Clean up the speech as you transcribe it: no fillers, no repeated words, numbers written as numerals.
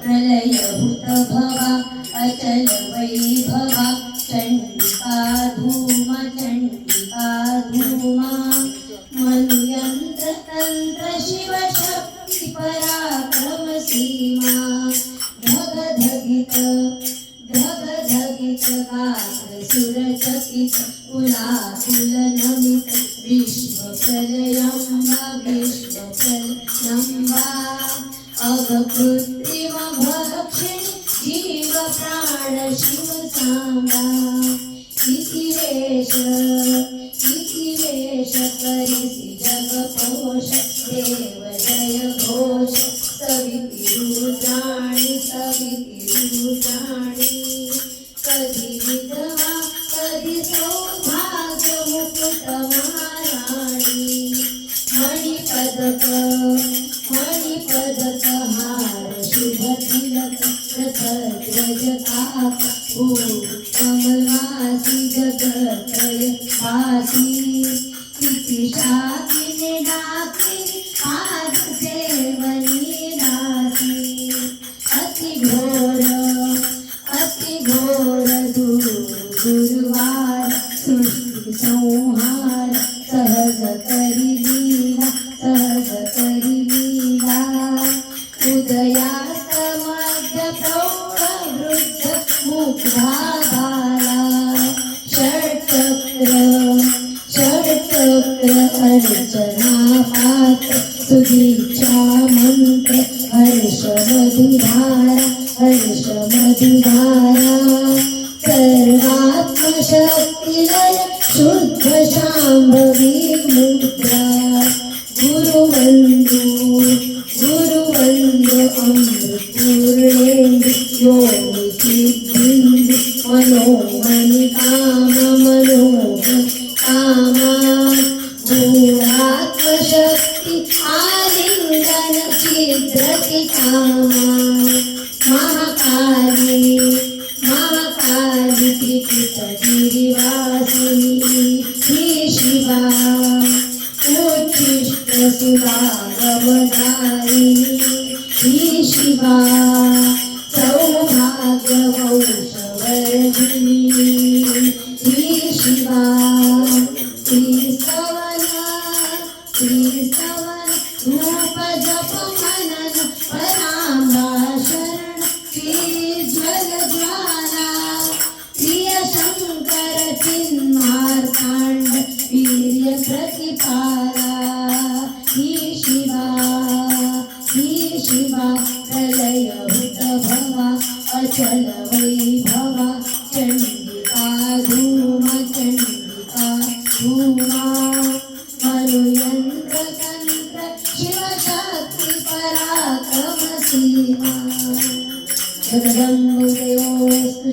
प्रलयभूत भवा अचल वैभवा चंडिका धूमा मनुयंत्र तंत्र शिव शक्ती पराक्रम सीमा धग धगित गात्र सुरचकित कुलाकुल नमित विश्व प्रलयंबा अग कृत्रिम भक्षिणी जीव प्राण शिव सांबा इति वेश करिसि जग पोष देव जय घोष सविति रुद्राणी कधी विधवा कधी सौभाग्य मुकुट महाराणी मणिपदक हार शुभ तिलक रथध्वज काक कमलवासी जगत्रय वासी किती शाकिनी डाकिनी पाद सेवनी दासी अति घोर गुरुवार सृष्टि संहार सहज करी लीला उदयास्तमध्य प्रौढ वृद्ध मुग्धा बाला षट्चक्र अर्चना पात्र सुदीक्षा मंत्र हर्ष मधुधारा सर्वात्मशक्तिलय शुद्ध शांभवी मुद्रा गुरुवंदु अमृतपूर्णेन्दु योनि सिद्धिन्दु मनोमणि कामा गूढात्मशक्ति आलिंगन छिद्रति कामा महाकाली त्रिपुटगिरिवासिनी श्री शिवा उच्छिष्ट सुरागमदारिणी श्री शिवा सौभाग्य वंशवर्धिनी श्री शिवा श्री सवन रूप जप मनन पराम्बा शरण श्री ज्वलज्वाला प्रिय शंकर चिन्मार्तांड वीर्य प्रतिपाला ही शिवा प्रलयभूत भवा अचल वैभवा चंडिका धूमा मनुयंत्र तंत्र शिव शक्ति पराक्रम सीमा जगदम्बो देवोस्तु